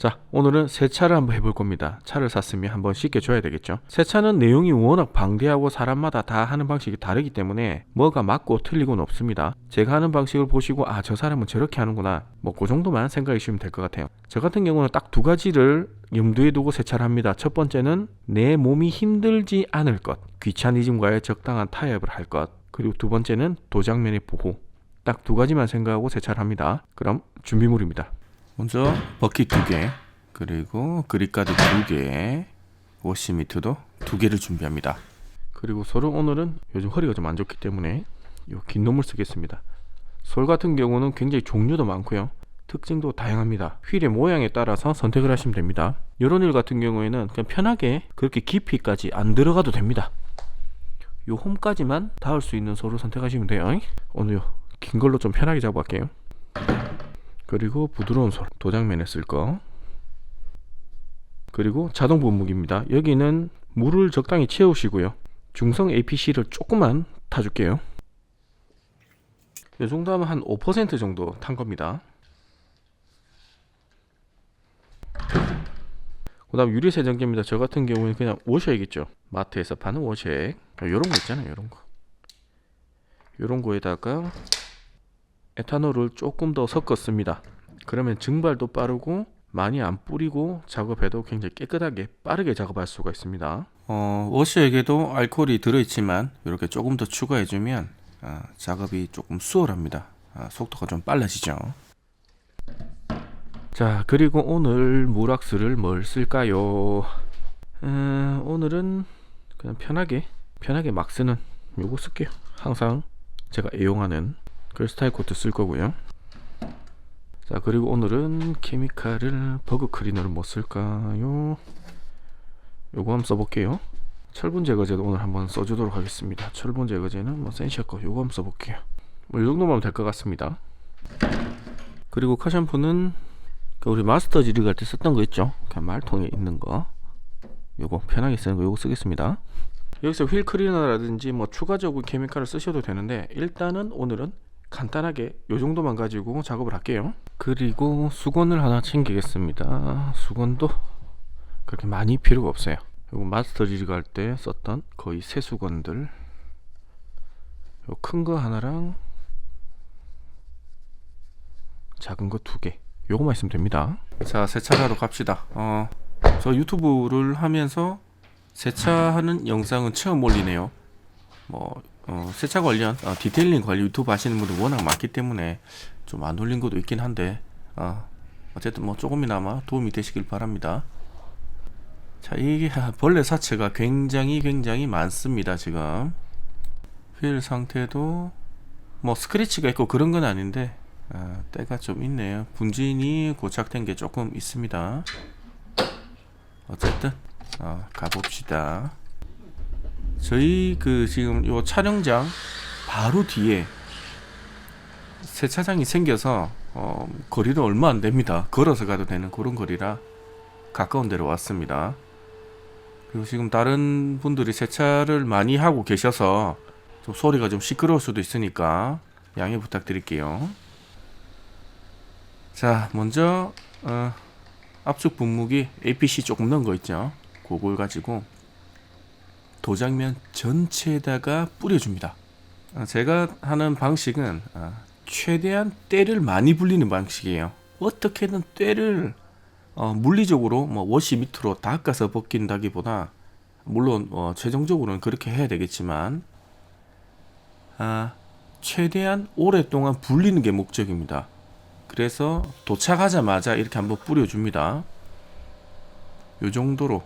자, 오늘은 세차를 한번 해볼 겁니다. 차를 샀으면 한번 씻겨줘야 되겠죠. 세차는 내용이 워낙 방대하고 사람마다 다 하는 방식이 다르기 때문에 뭐가 맞고 틀리고는 없습니다. 제가 하는 방식을 보시고 저 사람은 저렇게 하는구나, 뭐 그 정도만 생각해 주시면 될 것 같아요. 저 같은 경우는 딱 두 가지를 염두에 두고 세차를 합니다. 첫 번째는 내 몸이 힘들지 않을 것, 귀차니즘과의 적당한 타협을 할 것, 그리고 두 번째는 도장면의 보호. 딱 두 가지만 생각하고 세차를 합니다. 그럼 준비물입니다. 먼저 버킷 2개, 그리고 그립가드 2개, 워시미트도 2개를 준비합니다. 그리고 솔은 오늘은 요즘 허리가 좀 안 좋기 때문에 요 긴 놈을 쓰겠습니다. 솔 같은 경우는 굉장히 종류도 많고요, 특징도 다양합니다. 휠의 모양에 따라서 선택을 하시면 됩니다. 이런 휠 같은 경우에는 그냥 편하게 그렇게 깊이까지 안 들어가도 됩니다. 요 홈까지만 닿을 수 있는 솔을 선택하시면 돼요. 오늘 긴 걸로 좀 편하게 잡아갈게요. 그리고 부드러운 솔, 도장면에 쓸 거. 그리고 자동 분무기입니다. 여기는 물을 적당히 채우시고요, 중성 APC를 조금만 타줄게요. 이 정도 하면 한 5% 정도 탄 겁니다. 그 다음 유리 세정제입니다. 저 같은 경우는 그냥 워셔액, 마트에서 파는 워셔액, 요런 거 있잖아요, 요런 거에다가 에탄올을 조금 더 섞었습니다. 그러면 증발도 빠르고 많이 안 뿌리고 작업해도 굉장히 깨끗하게 빠르게 작업할 수가 있습니다. 워셔액에도 알코올이 들어있지만 이렇게 조금 더 추가해주면 작업이 조금 수월합니다. 속도가 좀 빨라지죠. 자, 그리고 오늘 물왁스를 뭘 쓸까요? 오늘은 그냥 편하게 막 쓰는 요거 쓸게요. 항상 제가 애용하는 크리스탈 코트 쓸 거고요. 자, 그리고 오늘은 케미칼을 버그 클리너를 뭐 쓸까요? 요거 한번 써볼게요. 철분 제거제도 오늘 한번 써주도록 하겠습니다. 철분 제거제는 뭐 센시아 거 요거 한번 써볼게요. 뭐 이 정도만 하면 될 것 같습니다. 그리고 카 샴푸는 우리 마스터 지리 갈 때 썼던 거 있죠? 그냥 말통에 있는 거, 요거 편하게 쓰는 거 요거 쓰겠습니다. 여기서 휠 클리너라든지 뭐 추가적으로 케미칼을 쓰셔도 되는데 일단은 오늘은 간단하게 요 정도만 가지고 작업을 할게요. 그리고 수건을 하나 챙기겠습니다. 수건도 그렇게 많이 필요가 없어요. 요거 마스터 지리 갈 때 썼던 거의 새 수건들, 요 큰 거 하나랑 작은 거 2개, 요거만 있으면 됩니다. 자, 세차하러 갑시다. 저 유튜브를 하면서 세차하는 영상은 처음 올리네요. 세차 관련 디테일링 관련 유튜브 하시는 분들 워낙 많기 때문에 좀 안 올린 것도 있긴 한데 어쨌든 뭐 조금이나마 도움이 되시길 바랍니다. 자, 이게 벌레 사체가 굉장히 많습니다. 지금 휠 상태도 뭐 스크래치가 있고 그런 건 아닌데 때가 좀 있네요. 분진이 고착된 게 조금 있습니다. 어쨌든 가봅시다. 저희 지금 요 촬영장 바로 뒤에 세차장이 생겨서 거리는 얼마 안 됩니다. 걸어서 가도 되는 그런 거리라 가까운 데로 왔습니다. 그리고 지금 다른 분들이 세차를 많이 하고 계셔서 좀 소리가 좀 시끄러울 수도 있으니까 양해 부탁드릴게요. 자, 먼저 압축 분무기 APC 조금 넣은 거 있죠? 그걸 가지고 도장면 전체에다가 뿌려줍니다. 제가 하는 방식은 최대한 때를 많이 불리는 방식이에요. 어떻게든 때를 물리적으로 워시 밑으로 닦아서 벗긴다기보다, 물론 최종적으로는 그렇게 해야 되겠지만 최대한 오랫동안 불리는 게 목적입니다. 그래서 도착하자마자 이렇게 한번 뿌려줍니다. 요 정도로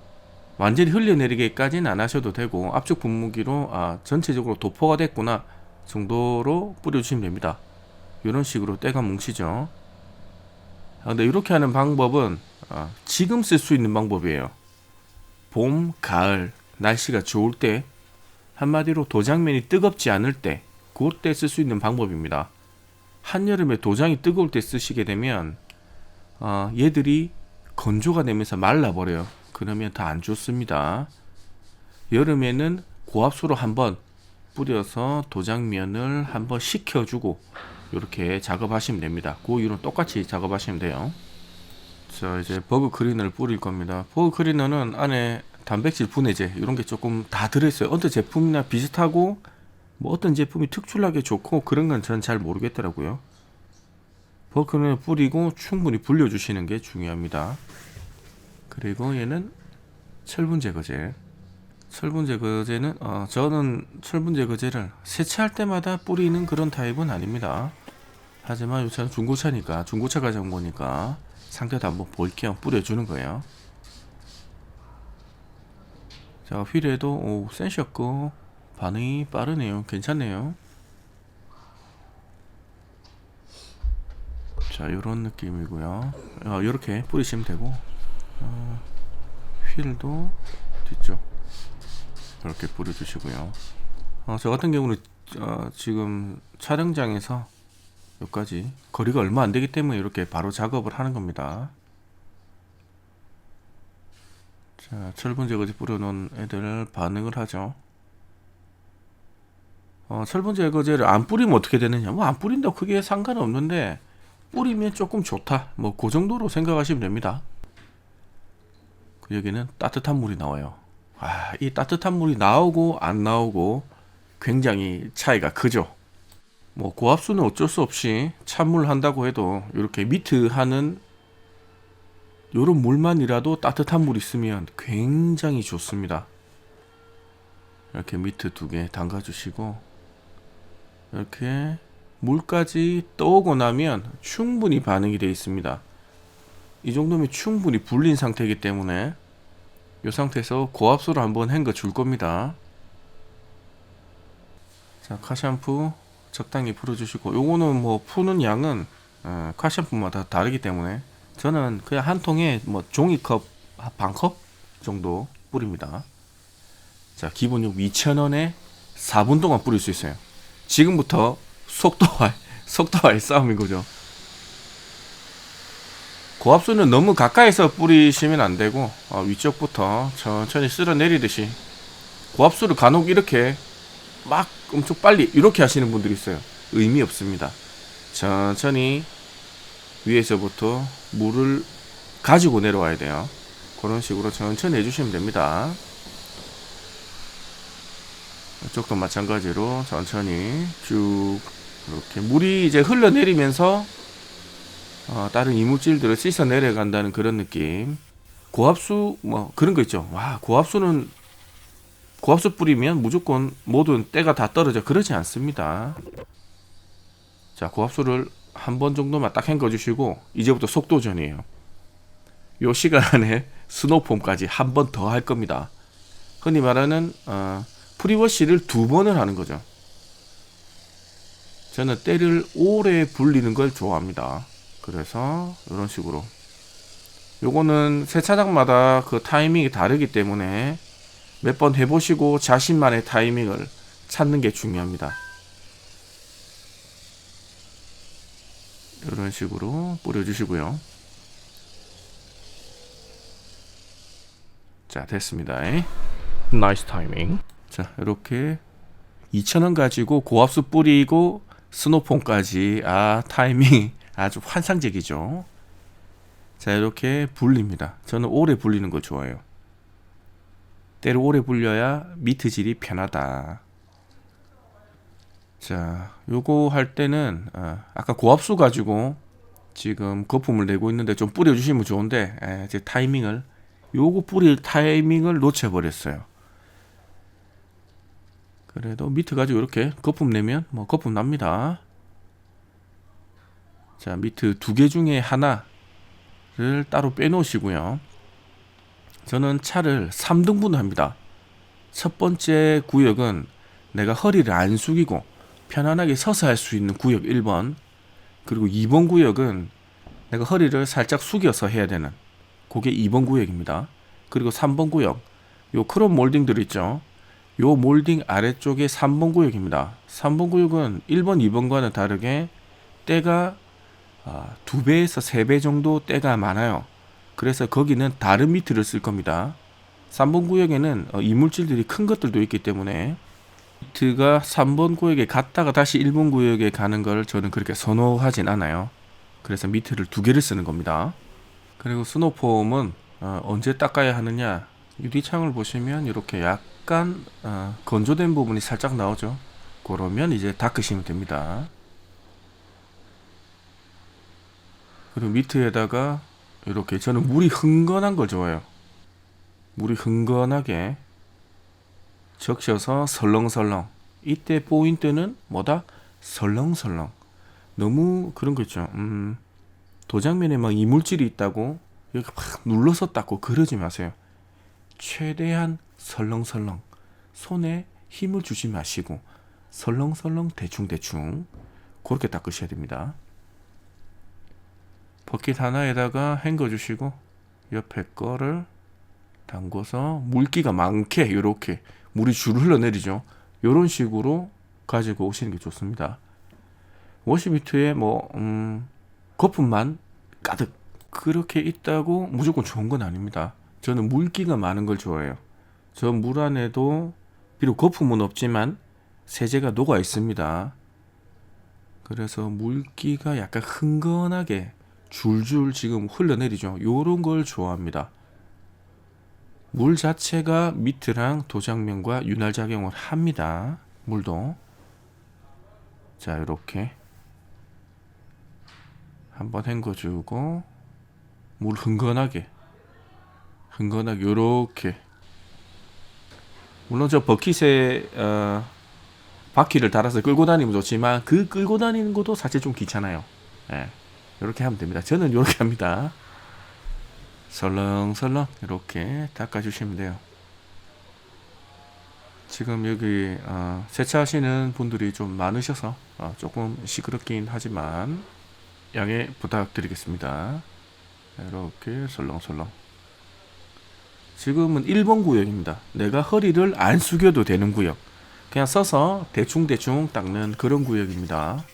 완전히 흘려내리게까지는 안 하셔도 되고, 압축 분무기로 전체적으로 도포가 됐구나 정도로 뿌려주시면 됩니다. 이런 식으로 때가 뭉치죠. 근데 이렇게 하는 방법은 지금 쓸 수 있는 방법이에요. 봄, 가을 날씨가 좋을 때, 한마디로 도장면이 뜨겁지 않을 때, 그때 쓸 수 있는 방법입니다. 한여름에 도장이 뜨거울 때 쓰시게 되면 얘들이 건조가 되면서 말라버려요. 그러면 다 안 좋습니다. 여름에는 고압수로 한번 뿌려서 도장면을 한번 식혀주고 이렇게 작업하시면 됩니다. 그 이유는 똑같이 작업하시면 돼요. 자, 이제 버그 클리너를 뿌릴 겁니다. 버그 클리너는 안에 단백질 분해제 이런 게 조금 다 들어있어요. 어떤 제품이나 비슷하고 뭐 어떤 제품이 특출나게 좋고 그런 건 전 잘 모르겠더라고요. 버그 클리너 뿌리고 충분히 불려주시는 게 중요합니다. 그리고 얘는 철분 제거제. 철분 제거제는 저는 철분 제거제를 세차할 때마다 뿌리는 그런 타입은 아닙니다. 하지만 이 차는 중고차니까, 중고차 가져온 거니까 상태도 한번 볼 겸 뿌려주는 거예요. 자, 휠에도 센셔고 반응이 빠르네요. 괜찮네요. 자, 요런 느낌이고요. 요렇게 뿌리시면 되고, 휠도 뒤쪽 이렇게 뿌려주시고요. 저 같은 경우는 지금 촬영장에서 여기까지 거리가 얼마 안 되기 때문에 이렇게 바로 작업을 하는 겁니다. 자, 철분 제거제 뿌려놓은 애들 반응을 하죠. 철분 제거제를 안 뿌리면 어떻게 되느냐? 뭐 안 뿌린다고 크게 상관없는데 뿌리면 조금 좋다. 뭐 그 정도로 생각하시면 됩니다. 여기는 따뜻한 물이 나와요. 이 따뜻한 물이 나오고 안 나오고 굉장히 차이가 크죠. 뭐 고압수는 어쩔 수 없이 찬물 한다고 해도 이렇게 미트하는 요런 물만이라도 따뜻한 물 있으면 굉장히 좋습니다. 이렇게 미트 2개 담가 주시고 이렇게 물까지 떠오고 나면 충분히 반응이 되어 있습니다. 이 정도면 충분히 불린 상태이기 때문에 이 상태에서 고압수로 한번 헹궈 줄 겁니다. 자, 카샴푸 적당히 풀어주시고, 요거는 뭐 푸는 양은 카샴푸마다 다르기 때문에 저는 그냥 한 통에 뭐 종이컵 반컵 정도 뿌립니다. 자, 기본 요금 2,000원에 4분 동안 뿌릴 수 있어요. 지금부터 속도와의 싸움인 거죠. 고압수는 너무 가까이서 뿌리시면 안 되고 위쪽부터 천천히 쓸어 내리듯이, 고압수를 간혹 이렇게 막 엄청 빨리 이렇게 하시는 분들이 있어요. 의미 없습니다. 천천히 위에서부터 물을 가지고 내려와야 돼요. 그런 식으로 천천히 해주시면 됩니다. 이쪽도 마찬가지로 천천히 쭉 이렇게 물이 이제 흘러내리면서 다른 이물질들을 씻어 내려간다는 그런 느낌. 고압수 뭐 그런 거 있죠. 고압수 뿌리면 무조건 모든 때가 다 떨어져. 그러지 않습니다. 자, 고압수를 한 번 정도만 딱 헹궈 주시고 이제부터 속도전이에요. 요 시간 안에 스노폼까지 한 번 더 할 겁니다. 흔히 말하는 프리워시를 2번을 하는 거죠. 저는 때를 오래 불리는 걸 좋아합니다. 그래서 이런 식으로, 요거는 세차장마다 그 타이밍이 다르기 때문에 몇 번 해보시고 자신만의 타이밍을 찾는 게 중요합니다. 이런 식으로 뿌려주시고요. 자, 됐습니다. 나이스 타이밍. 자, 이렇게 2,000원 가지고 고압수 뿌리고 스노폼까지, 타이밍 아주 환상적이죠. 자, 이렇게 불립니다. 저는 오래 불리는 거 좋아해요. 때를 오래 불려야 미트질이 편하다. 자, 요거 할 때는 아까 고압수 가지고 지금 거품을 내고 있는데 좀 뿌려주시면 좋은데 제 타이밍을, 요거 뿌릴 타이밍을 놓쳐버렸어요. 그래도 미트 가지고 이렇게 거품 내면 뭐 거품 납니다. 자, 미트 2개 중에 하나를 따로 빼놓으시고요. 저는 차를 3등분을 합니다. 첫 번째 구역은 내가 허리를 안 숙이고 편안하게 서서 할 수 있는 구역 1번, 그리고 2번 구역은 내가 허리를 살짝 숙여서 해야 되는, 그게 2번 구역입니다. 그리고 3번 구역, 요 크롬 몰딩들 있죠. 요 몰딩 아래쪽에 3번 구역입니다. 3번 구역은 1번, 2번과는 다르게 때가 2배에서 3배 정도 때가 많아요. 그래서 거기는 다른 미트를 쓸 겁니다. 3번 구역에는 이물질들이 큰 것들도 있기 때문에 미트가 3번 구역에 갔다가 다시 1번 구역에 가는 걸 저는 그렇게 선호하진 않아요. 그래서 미트를 2개를 쓰는 겁니다. 그리고 스노폼은 언제 닦아야 하느냐, 유리창을 보시면 이렇게 약간 건조된 부분이 살짝 나오죠. 그러면 이제 닦으시면 됩니다. 그리고 밑에다가 이렇게, 저는 물이 흥건한 걸 좋아해요. 물이 흥건하게 적셔서 설렁설렁. 이때 포인트는 뭐다? 설렁설렁. 너무 그런 거 있죠. 도장면에 막 이물질이 있다고 이렇게 막 눌러서 닦고 그러지 마세요. 최대한 설렁설렁. 손에 힘을 주지 마시고 설렁설렁 대충대충 그렇게 닦으셔야 됩니다. 버킷 하나에다가 헹궈 주시고 옆에 거를 담궈서 물기가 많게, 이렇게 물이 줄 흘러내리죠. 이런 식으로 가지고 오시는 게 좋습니다. 워시미트에 거품만 가득 그렇게 있다고 무조건 좋은 건 아닙니다. 저는 물기가 많은 걸 좋아해요. 저 물 안에도 비록 거품은 없지만 세제가 녹아 있습니다. 그래서 물기가 약간 흥건하게 줄줄 지금 흘러내리죠. 요런 걸 좋아합니다. 물 자체가 미트랑 도장면과 윤활작용을 합니다. 물도. 자, 이렇게 한번 헹궈주고 물 흥건하게 요렇게. 물론 저 버킷에 바퀴를 달아서 끌고 다니면 좋지만 그 끌고 다니는 것도 사실 좀 귀찮아요. 예, 이렇게 하면 됩니다. 저는 이렇게 합니다. 설렁설렁 이렇게 닦아주시면 돼요. 지금 여기 세차하시는 분들이 좀 많으셔서 조금 시끄럽긴 하지만 양해 부탁드리겠습니다. 이렇게 설렁설렁. 지금은 1번 구역입니다. 내가 허리를 안 숙여도 되는 구역. 그냥 써서 대충대충 닦는 그런 구역입니다.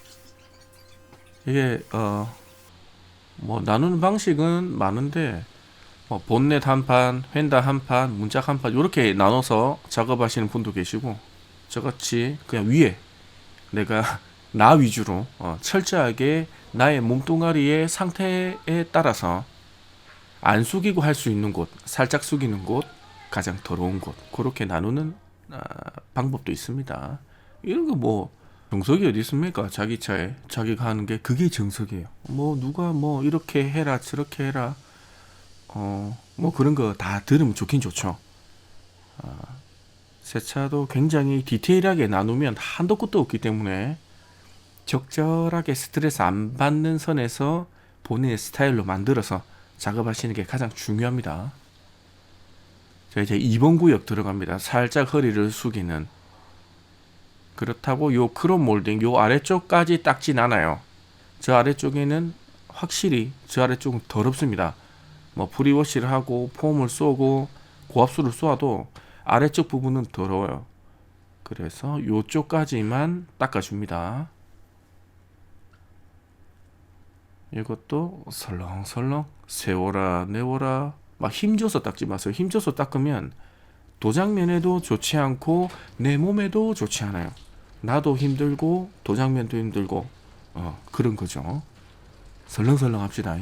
이게 나누는 방식은 많은데 본넷 한 판, 휀다 한 판, 문짝 한 판 이렇게 나눠서 작업하시는 분도 계시고, 저같이 그냥 위에 내가 나 위주로 철저하게 나의 몸뚱아리의 상태에 따라서 안 숙이고 할 수 있는 곳, 살짝 숙이는 곳, 가장 더러운 곳, 그렇게 나누는 방법도 있습니다. 이런 거 정석이 어디 있습니까? 자기 차에 자기가 하는 게 그게 정석이에요. 누가 이렇게 해라 저렇게 해라 그런 거 다 들으면 좋긴 좋죠. 세차도 굉장히 디테일하게 나누면 한도 끝도 없기 때문에 적절하게 스트레스 안 받는 선에서 본인의 스타일로 만들어서 작업하시는 게 가장 중요합니다. 자, 이제 2번 구역 들어갑니다. 살짝 허리를 숙이는. 그렇다고 요 크롬 몰딩 요 아래쪽까지 닦진 않아요. 저 아래쪽에는 확실히 저 아래쪽은 더럽습니다. 프리워시를 하고 폼을 쏘고 고압수를 쏘아도 아래쪽 부분은 더러워요. 그래서 요쪽까지만 닦아줍니다. 이것도 설렁설렁 세워라 내워라 막 힘줘서 닦지 마세요. 힘줘서 닦으면 도장면에도 좋지 않고 내 몸에도 좋지 않아요. 나도 힘들고 도장면도 힘들고 그런 거죠. 설렁설렁 합시다.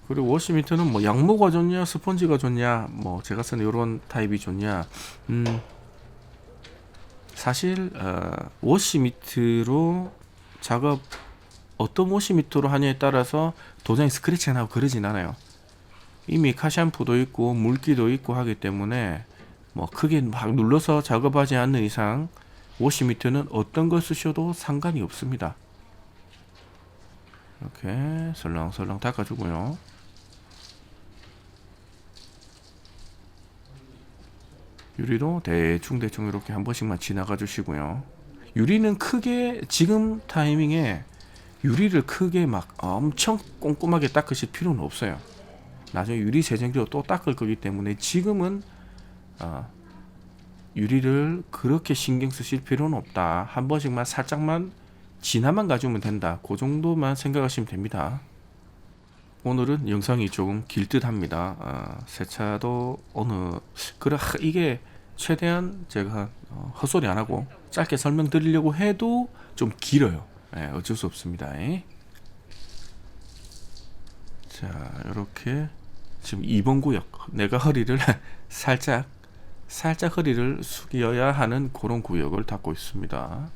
그리고 워시미트는 양모가 좋냐 스펀지가 좋냐 제가 쓰는 이런 타입이 좋냐, 사실 워시미트로 작업 어떤 워시미터로 하냐에 따라서 도장이 스크래치 나고 그러진 않아요. 이미 카샴푸도 있고 물기도 있고 하기 때문에 크게 막 눌러서 작업하지 않는 이상 워시미터는 어떤 걸 쓰셔도 상관이 없습니다. 이렇게 설렁설렁 닦아주고요. 유리도 대충대충 이렇게 한 번씩만 지나가 주시고요. 유리는 크게 지금 타이밍에 유리를 크게 막 엄청 꼼꼼하게 닦으실 필요는 없어요. 나중에 유리 세정기로 또 닦을 거기 때문에 지금은 유리를 그렇게 신경 쓰실 필요는 없다. 한 번씩만 살짝만 진화만 가지면 된다. 그 정도만 생각하시면 됩니다. 오늘은 영상이 조금 길 듯 합니다. 세차도 이게 최대한 제가 헛소리 안 하고 짧게 설명드리려고 해도 좀 길어요. 어쩔 수 없습니다. 자, 이렇게 지금 2번 구역, 내가 허리를 살짝 허리를 숙여야 하는 그런 구역을 닦고 있습니다.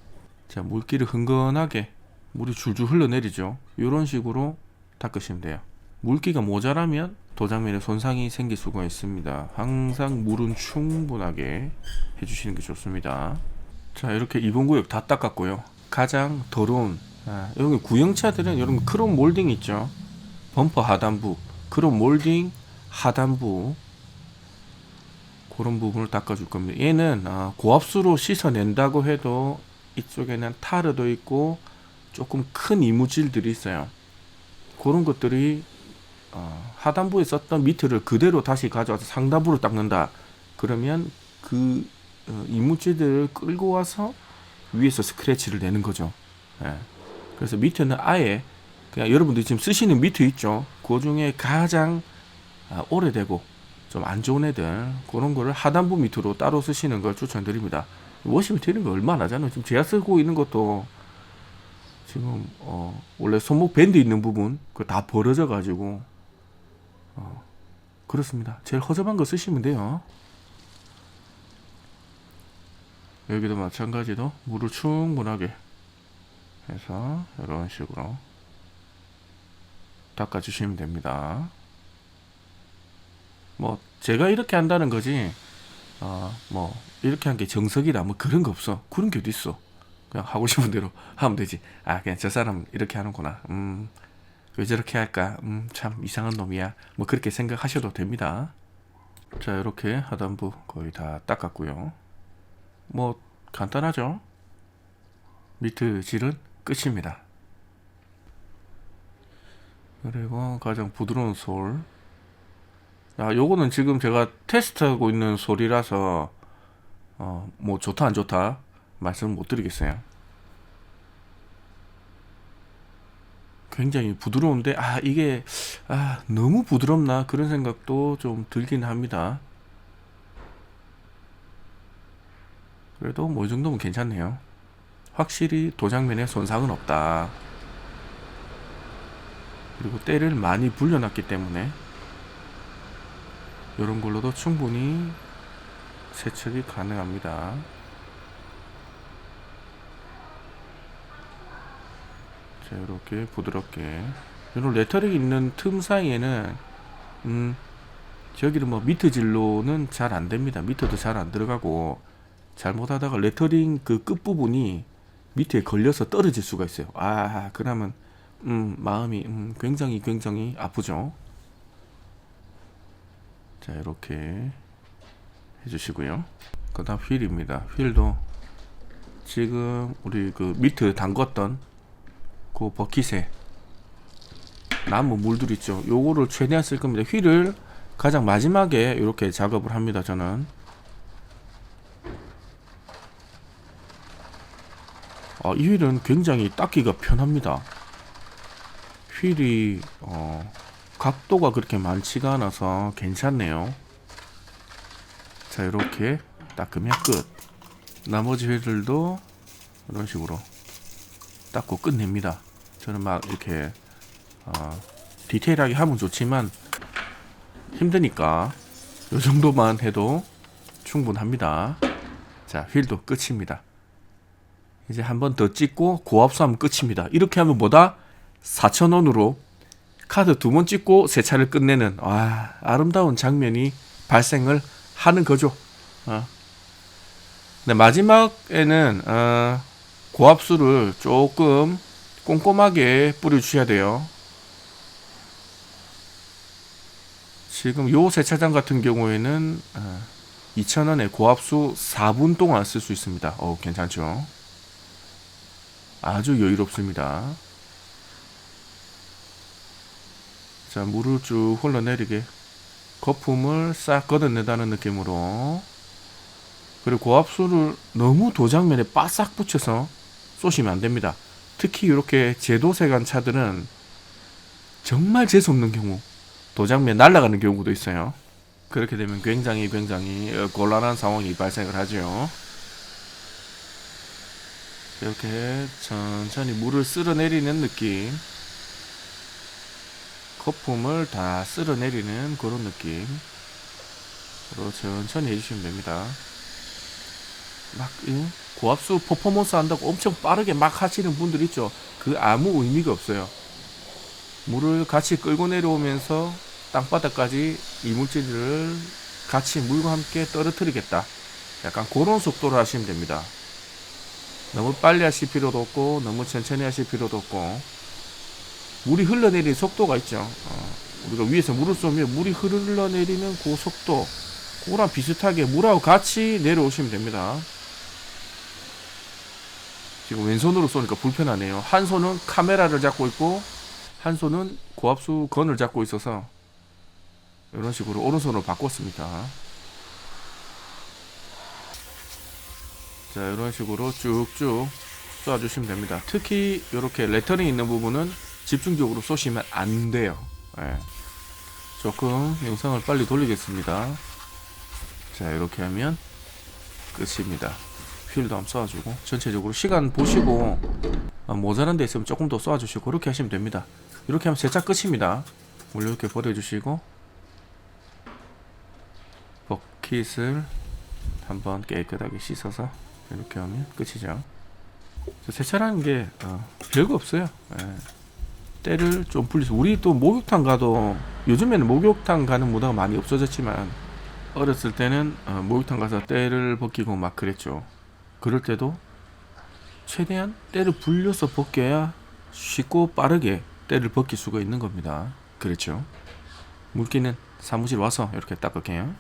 자, 물기를 흥건하게 물이 줄줄 흘러내리죠. 이런 식으로 닦으시면 돼요. 물기가 모자라면 도장면에 손상이 생길 수가 있습니다. 항상 물은 충분하게 해주시는 게 좋습니다. 자, 이렇게 2번 구역 다 닦았고요. 가장 더러운 여기 구형차들은 이런 크롬 몰딩 있죠. 범퍼 하단부, 크롬 몰딩 하단부, 그런 부분을 닦아줄 겁니다. 얘는 고압수로 씻어낸다고 해도 이쪽에는 타르도 있고 조금 큰 이물질들이 있어요. 그런 것들이 하단부에 썼던 미트를 그대로 다시 가져와서 상단부로 닦는다. 그러면 그 이물질들을 끌고 와서 위에서 스크래치를 내는 거죠. 예. 그래서 미트는 아예 그냥 여러분들이 지금 쓰시는 미트 있죠. 그 중에 가장 오래되고 좀 안 좋은 애들 그런 거를 하단부 밑으로 따로 쓰시는 걸 추천드립니다. 워시면 되는 거 얼마 안 하잖아요. 지금 제가 쓰고 있는 것도 지금 원래 손목 밴드 있는 부분 그거 다 벌어져 가지고 그렇습니다. 제일 허접한 거 쓰시면 돼요. 여기도 마찬가지로 물을 충분하게 해서 이런 식으로 닦아주시면 됩니다. 뭐 제가 이렇게 한다는 거지 뭐 이렇게 한 게 정석이다 뭐 그런 거 없어. 그런 게 어딨어. 그냥 하고 싶은 대로 하면 되지. 그냥 저 사람 이렇게 하는구나. 왜 저렇게 할까? 참 이상한 놈이야. 뭐 그렇게 생각하셔도 됩니다. 자, 이렇게 하단부 거의 다 닦았고요. 뭐 간단하죠. 미트 질은 끝입니다. 그리고 가장 부드러운 솔. 요거는 지금 제가 테스트하고 있는 솔이라서 뭐 좋다 안 좋다 말씀 못 드리겠어요. 굉장히 부드러운데 이게 너무 부드럽나 그런 생각도 좀 들긴 합니다. 그래도 뭐 이 정도면 괜찮네요. 확실히 도장면에 손상은 없다. 그리고 때를 많이 불려놨기 때문에 이런 걸로도 충분히 세척이 가능합니다. 자, 이렇게 부드럽게 이런 레터링 있는 틈 사이에는 저기는 뭐 미트 진로는 잘 안됩니다. 미트도 잘 안 들어가고 잘못하다가 레터링 그 끝부분이 밑에 걸려서 떨어질 수가 있어요. 그러면 마음이 굉장히 아프죠. 자, 이렇게 해주시고요. 그 다음 휠입니다. 휠도 지금 우리 그 미트 담궜던 그 버킷에 나무 물들 있죠. 요거를 최대한 쓸 겁니다. 휠을 가장 마지막에 이렇게 작업을 합니다. 저는 이 휠은 굉장히 닦기가 편합니다. 휠이 각도가 그렇게 많지가 않아서 괜찮네요. 자, 이렇게 닦으면 끝. 나머지 휠들도 이런 식으로 닦고 끝냅니다. 저는 막 이렇게 디테일하게 하면 좋지만 힘드니까 이 정도만 해도 충분합니다. 자, 휠도 끝입니다. 이제 한 번 더 찍고 고압수 하면 끝입니다. 이렇게 하면 뭐다? 4,000원으로 카드 2번 찍고 세차를 끝내는 아름다운 장면이 발생을 하는 거죠. 근데 마지막에는 고압수를 조금 꼼꼼하게 뿌려주셔야 돼요. 지금 요 세차장 같은 경우에는 2,000원에 고압수 4분 동안 쓸 수 있습니다. 괜찮죠? 아주 여유롭습니다. 자, 물을 쭉 흘러내리게 거품을 싹 걷어내다는 느낌으로. 그리고 고압수를 너무 도장면에 바싹 붙여서 쏘시면 안됩니다. 특히 이렇게 제도색한 차들은 정말 재수없는 경우 도장면 날아가는 경우도 있어요. 그렇게 되면 굉장히 곤란한 상황이 발생을 하죠. 이렇게 천천히 물을 쓸어내리는 느낌. 거품을 다 쓸어내리는 그런 느낌으로 천천히 해주시면 됩니다. 막 고압수 퍼포먼스 한다고 엄청 빠르게 막 하시는 분들 있죠. 그 아무 의미가 없어요. 물을 같이 끌고 내려오면서 땅바닥까지 이물질을 같이 물과 함께 떨어뜨리겠다. 약간 그런 속도로 하시면 됩니다. 너무 빨리 하실 필요도 없고 너무 천천히 하실 필요도 없고, 물이 흘러내리는 속도가 있죠. 우리가 위에서 물을 쏘면 물이 흘러내리는 그 속도, 그거랑 비슷하게 물하고 같이 내려오시면 됩니다. 지금 왼손으로 쏘니까 불편하네요. 한 손은 카메라를 잡고 있고 한 손은 고압수 건을 잡고 있어서 이런 식으로 오른손으로 바꿨습니다. 자, 이런 식으로 쭉쭉 쏴주시면 됩니다. 특히 이렇게 레터링 있는 부분은 집중적으로 쏘시면 안 돼요. 예. 조금 영상을 빨리 돌리겠습니다. 자, 이렇게 하면 끝입니다. 휠도 한번 쏴주고 전체적으로 시간 보시고 모자란 데 있으면 조금 더 쏴주시고 그렇게 하시면 됩니다. 이렇게 하면 세차 끝입니다. 물 이렇게 버려주시고 버킷을 한번 깨끗하게 씻어서 이렇게 하면 끝이죠. 세차라는 게 별거 없어요. 예. 때를 좀 불리서, 우리 또 목욕탕 가도 요즘에는 목욕탕 가는 문화가 많이 없어졌지만 어렸을 때는 목욕탕 가서 때를 벗기고 막 그랬죠. 그럴 때도 최대한 때를 불려서 벗겨야 쉽고 빠르게 때를 벗길 수가 있는 겁니다. 그렇죠. 물기는 사무실 와서 이렇게 닦을게요.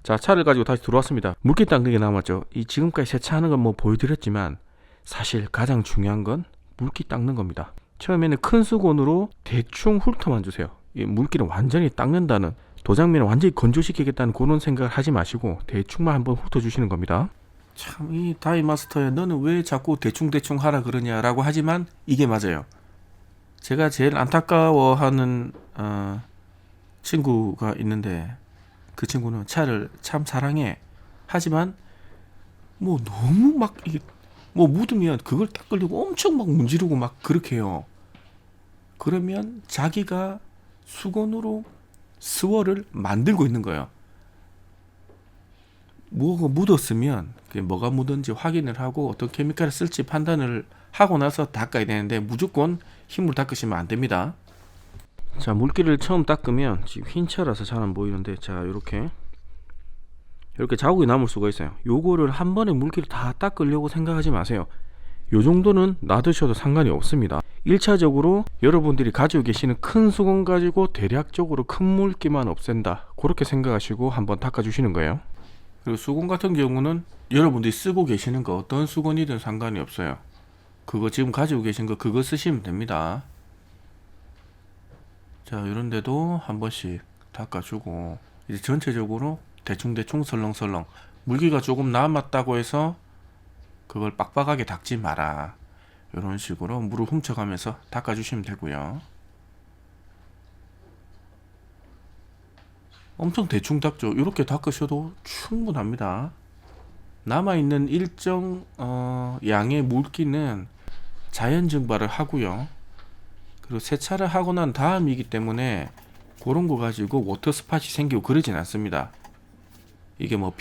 자, 차를 가지고 다시 들어왔습니다. 물기 닦는 게 남았죠. 이 지금까지 세차하는 건 뭐 보여드렸지만 사실 가장 중요한 건 물기 닦는 겁니다. 처음에는 큰 수건으로 대충 훑어만 주세요. 이 물기를 완전히 닦는다는, 도장면을 완전히 건조시키겠다는 그런 생각을 하지 마시고 대충만 한번 훑어주시는 겁니다. 참, 이 다이마스터야, 너는 왜 자꾸 대충대충 하라 그러냐라고 하지만 이게 맞아요. 제가 제일 안타까워하는 친구가 있는데 그 친구는 차를 참 사랑해. 하지만 뭐 너무 막 이게 뭐 묻으면 그걸 닦으려고 엄청 막 문지르고 막 그렇게 해요. 그러면 자기가 수건으로 스월을 만들고 있는 거예요. 뭐가 묻었으면 그게 뭐가 묻은지 확인을 하고 어떤 케미칼을 쓸지 판단을 하고 나서 닦아야 되는데 무조건 힘으로 닦으시면 안 됩니다. 자, 물기를 처음 닦으면 지금 흰 차라서 잘 안 보이는데, 자, 이렇게 자국이 남을 수가 있어요. 요거를 한 번에 물기를 다 닦으려고 생각하지 마세요. 요 정도는 놔두셔도 상관이 없습니다. 1차적으로 여러분들이 가지고 계시는 큰 수건 가지고 대략적으로 큰 물기만 없앤다, 그렇게 생각하시고 한번 닦아주시는 거예요. 그리고 수건 같은 경우는 여러분들이 쓰고 계시는 거 어떤 수건이든 상관이 없어요. 그거 지금 가지고 계신 거 그거 쓰시면 됩니다. 자, 이런데도 한 번씩 닦아주고, 이제 전체적으로 대충대충 설렁설렁, 물기가 조금 남았다고 해서 그걸 빡빡하게 닦지 마라, 이런 식으로 물을 훔쳐가면서 닦아주시면 되고요. 엄청 대충 닦죠. 이렇게 닦으셔도 충분합니다. 남아있는 일정 양의 물기는 자연 증발을 하고요. 그리고 세차를 하고 난 다음이기 때문에 그런 거 가지고 워터 스팟이 생기고 그러진 않습니다. 이게 뭐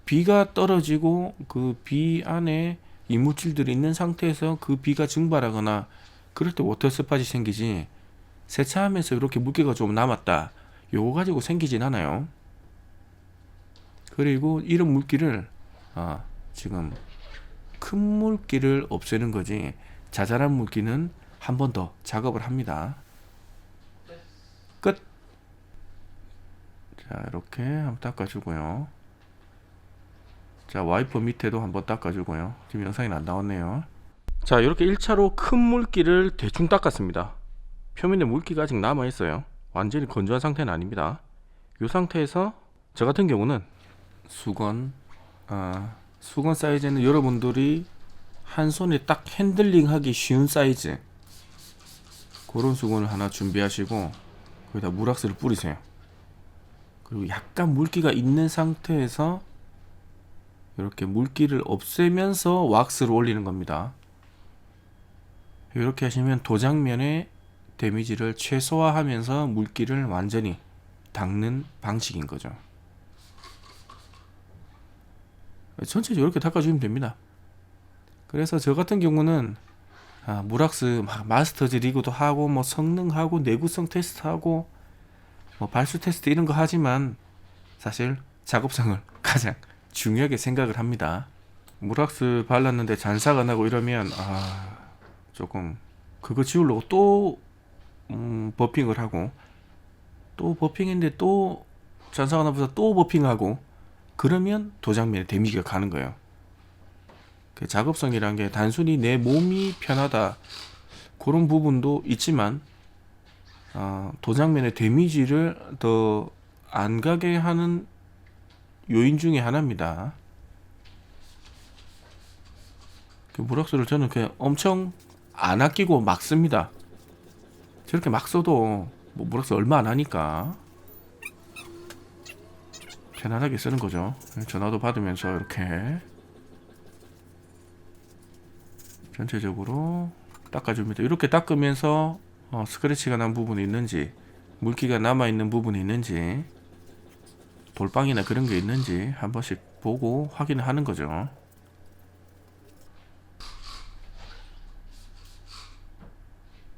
비가 떨어지고 그 비 안에 이물질들이 있는 상태에서 그 비가 증발하거나 그럴 때 워터 스팟이 생기지, 세차하면서 이렇게 물기가 좀 남았다, 요거 가지고 생기진 않아요. 그리고 이런 물기를 지금 큰 물기를 없애는 거지, 자잘한 물기는 한 번 더 작업을 합니다. 끝. 자, 이렇게 한번 닦아주고요. 자, 와이퍼 밑에도 한번 닦아주고요. 지금 영상이 안 나왔네요. 자, 이렇게 1차로 큰 물기를 대충 닦았습니다. 표면에 물기가 아직 남아있어요. 완전히 건조한 상태는 아닙니다. 이 상태에서 저 같은 경우는 수건 사이즈는 여러분들이 한 손에 딱 핸들링 하기 쉬운 사이즈, 그런 수건을 하나 준비하시고 거기다 물왁스를 뿌리세요. 그리고 약간 물기가 있는 상태에서 이렇게 물기를 없애면서 왁스를 올리는 겁니다. 이렇게 하시면 도장면에 데미지를 최소화하면서 물기를 완전히 닦는 방식인 거죠. 전체적으로 이렇게 닦아주면 됩니다. 그래서 저 같은 경우는 무락스 마스터즈 리그도 하고 뭐 성능하고 내구성 테스트하고 뭐 발수 테스트 이런 거 하지만 사실 작업성을 가장 중요하게 생각을 합니다. 무락스 발랐는데 잔사가 나고 이러면 조금 그거 지우려고 또 버핑을 하고 또 버핑했는데 또 잔사가 나면서 또 버핑하고 그러면 도장면에 데미지가 가는 거예요. 그 작업성이란 게 단순히 내 몸이 편하다 그런 부분도 있지만 도장면에 데미지를 더 안 가게 하는 요인 중에 하나입니다. 그 무락스를 저는 그냥 엄청 안 아끼고 막 씁니다. 저렇게 막 써도 뭐 무락스 얼마 안 하니까 편안하게 쓰는 거죠. 전화도 받으면서 이렇게 전체적으로 닦아줍니다. 이렇게 닦으면서 스크래치가 난 부분이 있는지 물기가 남아있는 부분이 있는지 돌빵이나 그런 게 있는지 한 번씩 보고 확인을 하는 거죠.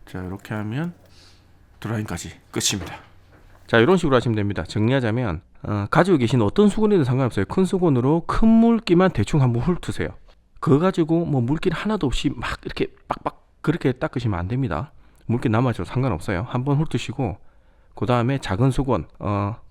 자, 이렇게 하면 드라잉까지 끝입니다. 자, 이런 식으로 하시면 됩니다. 정리하자면 가지고 계신 어떤 수건이든 상관없어요. 큰 수건으로 큰 물기만 대충 한번 훑으세요. 그거 가지고 뭐 물기를 하나도 없이 막 이렇게 빡빡 그렇게 닦으시면 안 됩니다. 물기 남아도 상관없어요. 한번 훑으시고 그 다음에 작은 수건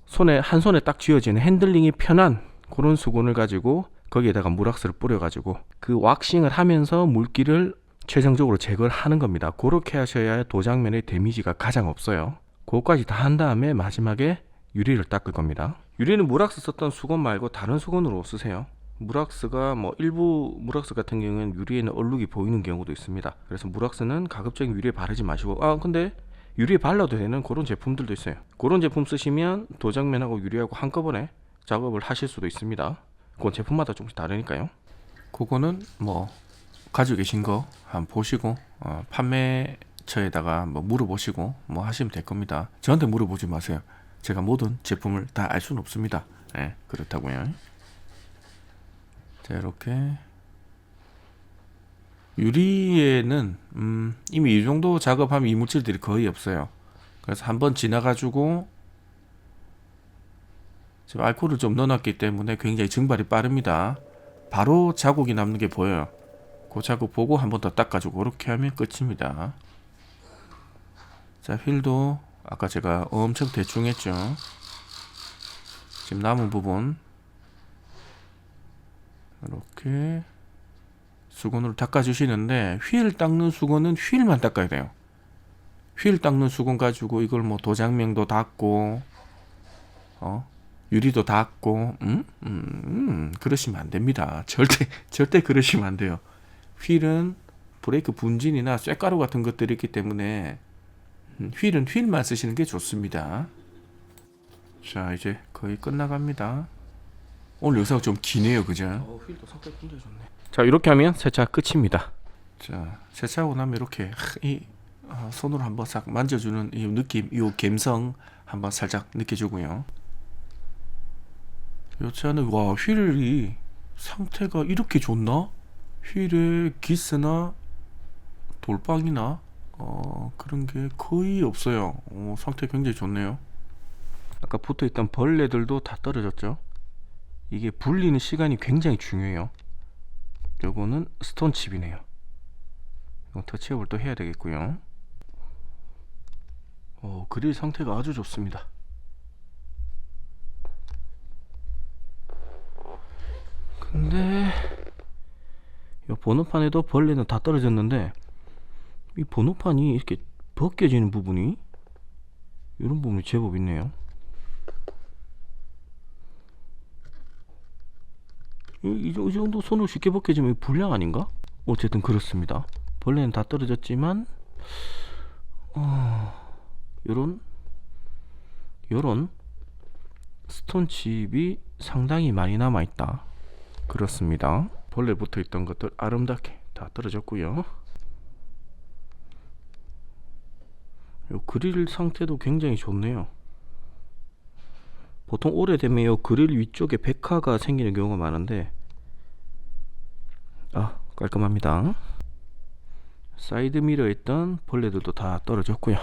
손에 한 손에 딱 쥐어지는 핸들링이 편한 그런 수건을 가지고 거기에다가 무락스를 뿌려 가지고 그 왁싱을 하면서 물기를 최종적으로 제거를 하는 겁니다. 그렇게 하셔야 도장면의 데미지가 가장 없어요. 그것까지 다 한 다음에 마지막에 유리를 닦을 겁니다. 유리는 무락스 썼던 수건 말고 다른 수건으로 쓰세요. 무락스가 뭐 일부 무락스 같은 경우는 유리에는 얼룩이 보이는 경우도 있습니다. 그래서 무락스는 가급적이 유리에 바르지 마시고 근데 유리에 발라도 되는 그런 제품들도 있어요. 그런 제품 쓰시면 도장면하고 유리하고 한꺼번에 작업을 하실 수도 있습니다. 그건 제품마다 조금씩 다르니까요. 그거는 뭐 가지고 계신 거 한번 보시고 판매처에다가 뭐 물어보시고 뭐 하시면 될 겁니다. 저한테 물어보지 마세요. 제가 모든 제품을 다 알 수는 없습니다. 네, 그렇다고요. 자, 이렇게 유리에는 이미 이 정도 작업하면 이물질들이 거의 없어요. 그래서 한번 지나가지고 지금 알코올을 좀 넣어놨기 때문에 굉장히 증발이 빠릅니다. 바로 자국이 남는 게 보여요. 그 자국 보고 한 번 더 닦아주고 이렇게 하면 끝입니다. 자, 휠도 아까 제가 엄청 대충 했죠. 지금 남은 부분 이렇게 수건으로 닦아주시는데 휠 닦는 수건은 휠만 닦아야 돼요. 휠 닦는 수건 가지고 이걸 뭐 도장면도 닦고 유리도 닦고 그러시면 안 됩니다. 절대 그러시면 안 돼요. 휠은 브레이크 분진이나 쇳가루 같은 것들이 있기 때문에 휠은 휠만 쓰시는 게 좋습니다. 자, 이제 거의 끝나갑니다. 오늘 영상 좀 기네요, 그죠? 휠도 성격 굉장히 좋네. 자, 이렇게 하면 세차 끝입니다. 자, 세차하고 나면 이렇게 손으로 한번 싹 만져주는 이 느낌, 이 감성 한번 살짝 느껴주고요. 이 차는 휠이 상태가 이렇게 좋나? 휠에 기스나 돌빵이나 그런 게 거의 없어요. 상태 굉장히 좋네요. 아까 붙어있던 벌레들도 다 떨어졌죠. 이게 불리는 시간이 굉장히 중요해요. 요거는 스톤칩이네요. 이거 터치업을 또 해야 되겠고요. 그릴 상태가 아주 좋습니다. 근데 이 번호판에도 벌레는 다 떨어졌는데 이 번호판이 이렇게 벗겨지는 부분이 이런 부분이 제법 있네요. 이 정도 손으로 쉽게 벗겨지면 불량 아닌가? 어쨌든 그렇습니다. 벌레는 다 떨어졌지만 요런 스톤칩이 상당히 많이 남아있다. 그렇습니다. 벌레 붙어있던 것들 아름답게 다 떨어졌고요. 요 그릴 상태도 굉장히 좋네요. 보통 오래되면 요 그릴 위쪽에 백화가 생기는 경우가 많은데 깔끔합니다. 사이드 미러에 있던 벌레들도 다 떨어졌고요.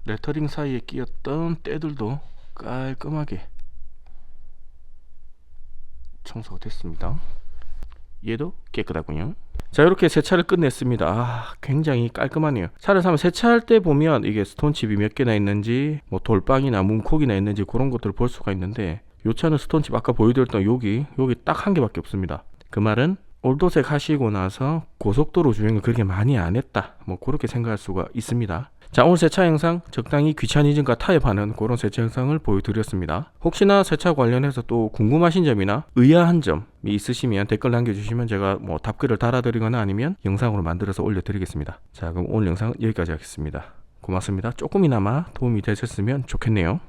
레터링 사이에 끼었던 때들도 깔끔하게 청소가 됐습니다. 얘도 깨끗하군요. 자, 이렇게 세차를 끝냈습니다. 굉장히 깔끔하네요. 차를 사면 세차할 때 보면 이게 스톤칩이 몇 개나 있는지 뭐 돌빵이나 문콕이나 있는지 그런 것들을 볼 수가 있는데, 요 차는 스톤칩 아까 보여드렸던 여기 딱 한 개밖에 없습니다. 그 말은 올도색 하시고 나서 고속도로 주행을 그렇게 많이 안 했다, 뭐 그렇게 생각할 수가 있습니다. 자, 오늘 세차 영상 적당히 귀차니즘과 타협하는 그런 세차 영상을 보여드렸습니다. 혹시나 세차 관련해서 또 궁금하신 점이나 의아한 점이 있으시면 댓글 남겨주시면 제가 뭐 답글을 달아드리거나 아니면 영상으로 만들어서 올려드리겠습니다. 자, 그럼 오늘 영상 여기까지 하겠습니다. 고맙습니다. 조금이나마 도움이 되셨으면 좋겠네요.